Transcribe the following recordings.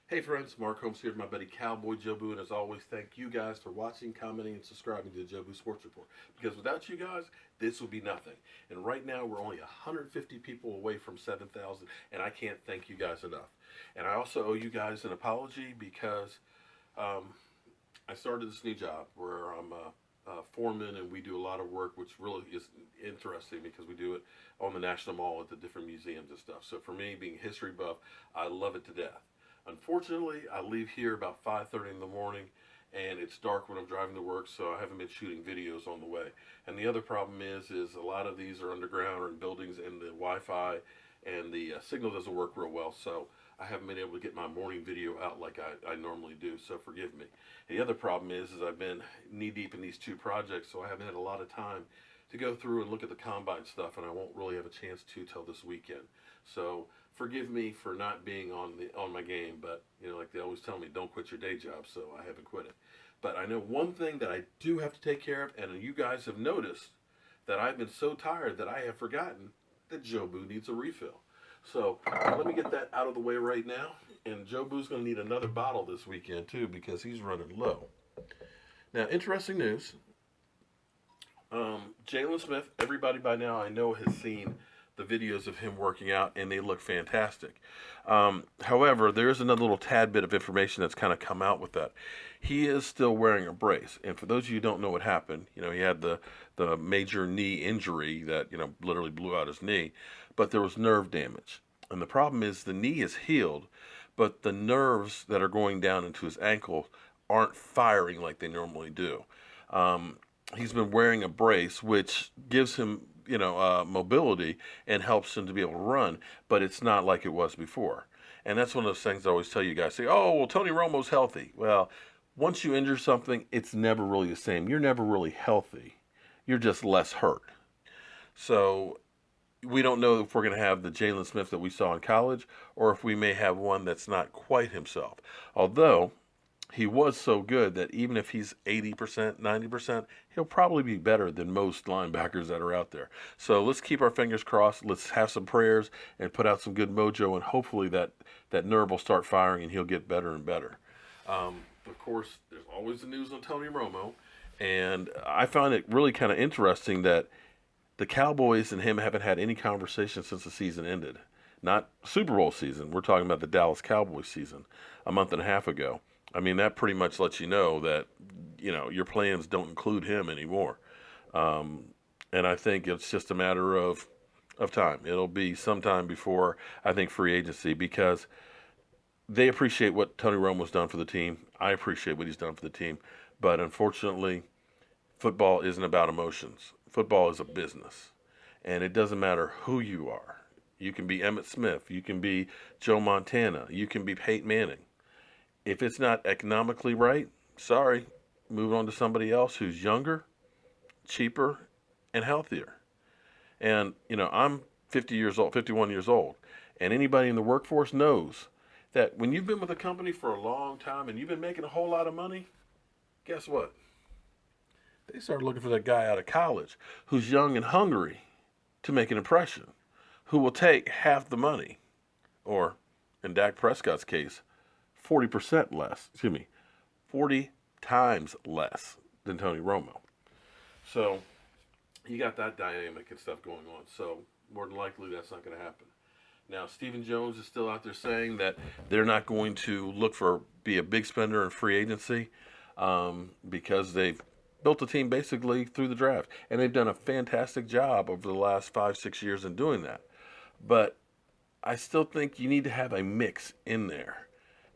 Hey friends, Mark Holmes here with my buddy Cowboy Jobu, and as always, thank you guys for watching, commenting, and subscribing to the Jobu Sports Report. Because without you guys, this would be nothing. And right now, we're only 150 people away from 7,000, and I can't thank you guys enough. And I also owe you guys an apology because um, I started this new job where I'm a foreman, and we do a lot of work, which really is interesting because we do it on the National Mall at the different museums and stuff. So for me, being a history buff, I love it to death. Unfortunately, I leave here about 5:30 in the morning, and it's dark when I'm driving to work, so I haven't been shooting videos on the way. And the other problem is a lot of these are underground or in buildings, and the Wi-Fi and the signal doesn't work real well. So I haven't been able to get my morning video out like I normally do. So forgive me. The other problem is I've been knee deep in these two projects, so I haven't had a lot of time to go through and look at the combine stuff, and I won't really have a chance to till this weekend. So forgive me for not being on my game, but like they always tell me, don't quit your day job. So I haven't quit it. But I know one thing that I do have to take care of, and you guys have noticed that I've been so tired that I have forgotten that Jobu needs a refill. So let me get that out of the way right now. And Jobu's going to need another bottle this weekend too because he's running low. Now, interesting news. Jaylin Smith, everybody by now I know has seen the videos of him working out, and they look fantastic. However, there is another little tad bit of information that's kind of come out with that. He is still wearing a brace, and for those of you who don't know what happened, he had the major knee injury that literally blew out his knee, but there was nerve damage, and the problem is the knee is healed, but the nerves that are going down into his ankle aren't firing like they normally do. He's been wearing a brace, which gives him, mobility and helps him to be able to run, but it's not like it was before. And that's one of those things I always tell you guys. Say, oh, well, Tony Romo's healthy. Well, once you injure something, it's never really the same. You're never really healthy. You're just less hurt. So we don't know if we're going to have the Jaylin Smith that we saw in college or if we may have one that's not quite himself. Although he was so good that even if he's 80%, 90%, he'll probably be better than most linebackers that are out there. So let's keep our fingers crossed. Let's have some prayers and put out some good mojo, and hopefully that nerve will start firing and he'll get better and better. Of course, there's always the news on Tony Romo, and I find it really kind of interesting that the Cowboys and him haven't had any conversation since the season ended. Not Super Bowl season. We're talking about the Dallas Cowboys season a month and a half ago. I mean, that pretty much lets you know that, your plans don't include him anymore. Um, and I think it's just a matter of time. It'll be sometime before, I think, free agency because they appreciate what Tony Romo's done for the team. I appreciate what he's done for the team. But unfortunately, football isn't about emotions. Football is a business. And it doesn't matter who you are. You can be Emmitt Smith. You can be Joe Montana. You can be Peyton Manning. If it's not economically right, sorry, move on to somebody else who's younger, cheaper, and healthier. And, I'm 50 years old, 51 years old, and anybody in the workforce knows that when you've been with a company for a long time and you've been making a whole lot of money, guess what? They start looking for that guy out of college who's young and hungry to make an impression, who will take half the money, or in Dak Prescott's case, 40% less, 40 times less than Tony Romo. So you got that dynamic and stuff going on. So more than likely that's not going to happen. Now Stephen Jones is still out there saying that they're not going to look for be a big spender in free agency because they've built a team basically through the draft, and they've done a fantastic job over the last 5-6 years in doing that. But I still think you need to have a mix in there.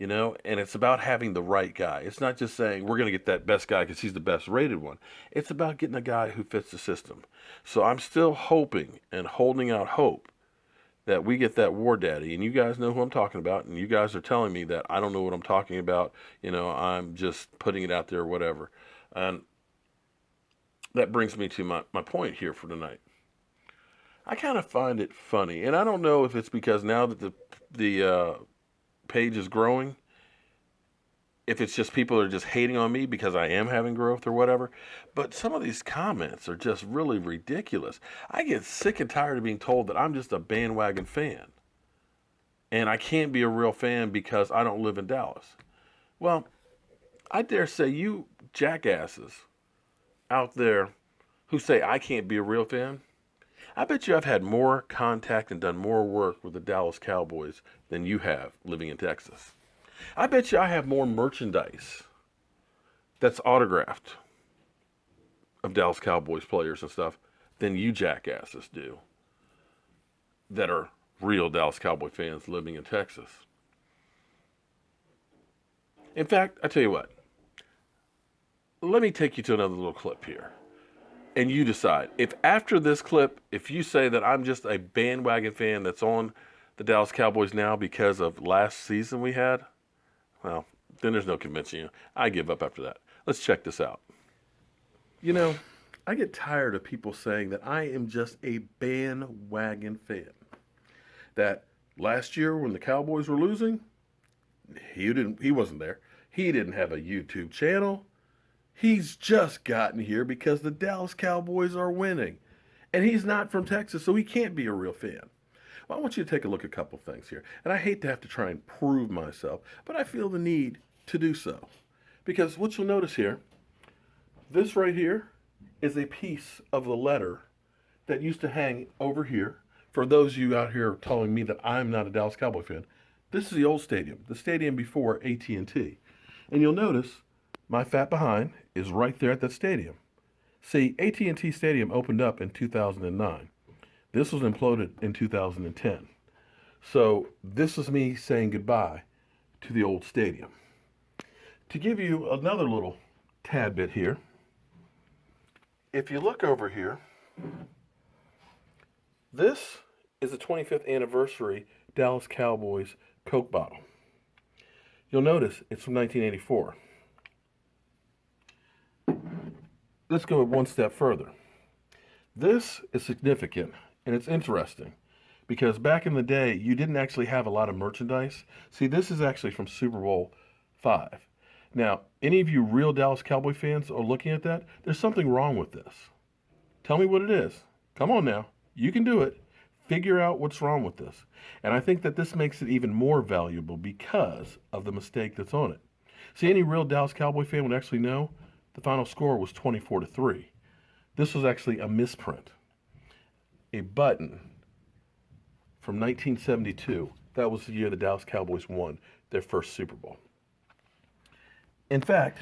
And it's about having the right guy. It's not just saying we're going to get that best guy because he's the best rated one. It's about getting a guy who fits the system. So I'm still hoping and holding out hope that we get that war daddy. And you guys know who I'm talking about. And you guys are telling me that I don't know what I'm talking about. I'm just putting it out there or whatever. And that brings me to my point here for tonight. I kind of find it funny. And I don't know if it's because now that the page is growing, if it's just people are just hating on me because I am having growth or whatever, but some of these comments are just really ridiculous. I get sick and tired of being told that I'm just a bandwagon fan. and I can't be a real fan because I don't live in Dallas. Well, I dare say you jackasses out there who say I can't be a real fan, I bet you I've had more contact and done more work with the Dallas Cowboys than you have living in Texas. I bet you I have more merchandise that's autographed of Dallas Cowboys players and stuff than you jackasses do that are real Dallas Cowboy fans living in Texas. In fact, I tell you what, let me take you to another little clip here. And you decide. If after this clip, if you say that I'm just a bandwagon fan that's on the Dallas Cowboys now because of last season we had, well, then there's no convincing you. I give up after that. Let's check this out. You know, I get tired of people saying that I am just a bandwagon fan. That last year when the Cowboys were losing, he wasn't there. He didn't have a YouTube channel. He's just gotten here because the Dallas Cowboys are winning. And he's not from Texas, so he can't be a real fan. Well, I want you to take a look at a couple things here. And I hate to have to try and prove myself, but I feel the need to do so. Because what you'll notice here, this right here is a piece of the letter that used to hang over here. For those of you out here telling me that I'm not a Dallas Cowboy fan, this is the old stadium, the stadium before AT&T. And you'll notice my fat behind is right there at that stadium. See, AT&T Stadium opened up in 2009. This was imploded in 2010. So this is me saying goodbye to the old stadium. To give you another little tad bit here, if you look over here, this is the 25th anniversary Dallas Cowboys Coke bottle. You'll notice it's from 1984. Let's go one step further. This is significant and it's interesting because back in the day, you didn't actually have a lot of merchandise. See, this is actually from Super Bowl V. Now, any of you real Dallas Cowboy fans are looking at that, there's something wrong with this. Tell me what it is. Come on now. You can do it. Figure out what's wrong with this. And I think that this makes it even more valuable because of the mistake that's on it. See, any real Dallas Cowboy fan would actually know the final score was 24-3. This was actually a misprint. A button from 1972. That was the year the Dallas Cowboys won their first Super Bowl. In fact,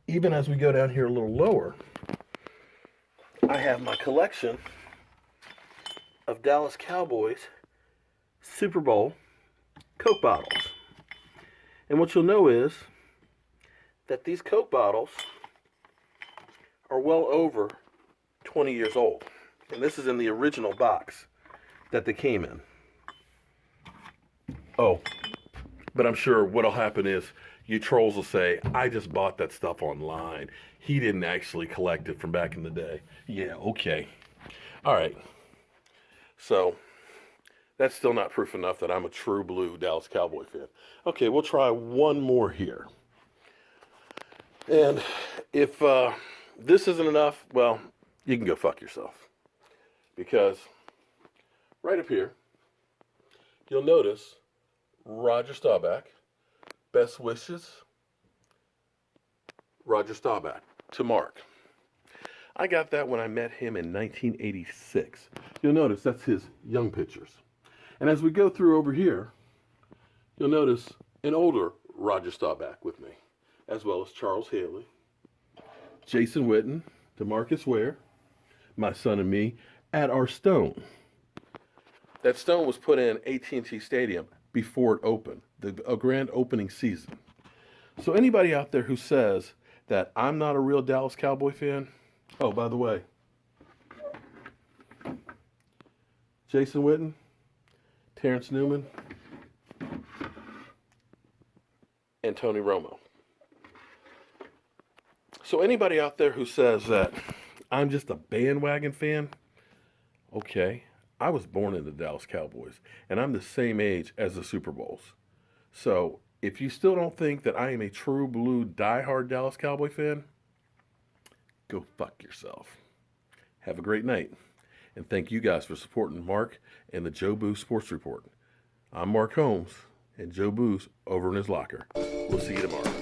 even as we go down here a little lower, I have my collection of Dallas Cowboys Super Bowl Coke bottles. And what you'll know is that these Coke bottles are well over 20 years old. And this is in the original box that they came in. Oh, but I'm sure what'll happen is you trolls will say, I just bought that stuff online. He didn't actually collect it from back in the day. Yeah, okay. All right. So that's still not proof enough that I'm a true blue Dallas Cowboy fan. Okay, we'll try one more here. And if this isn't enough, well, you can go fuck yourself. Because right up here, you'll notice Roger Staubach, best wishes, Roger Staubach, to Mark. I got that when I met him in 1986. You'll notice that's his young pictures. And as we go through over here, you'll notice an older Roger Staubach with me, as well as Charles Haley, Jason Witten, DeMarcus Ware, my son and me, at our stone. That stone was put in AT&T Stadium before it opened, the grand opening season. So anybody out there who says that I'm not a real Dallas Cowboy fan, oh, by the way, Jason Witten, Terrence Newman, and Tony Romo. So anybody out there who says that I'm just a bandwagon fan, okay, I was born in the Dallas Cowboys, and I'm the same age as the Super Bowls. So if you still don't think that I am a true blue diehard Dallas Cowboy fan, go fuck yourself. Have a great night. And thank you guys for supporting Mark and the Jobu Sports Report. I'm Mark Holmes, and Jobu's over in his locker. We'll see you tomorrow.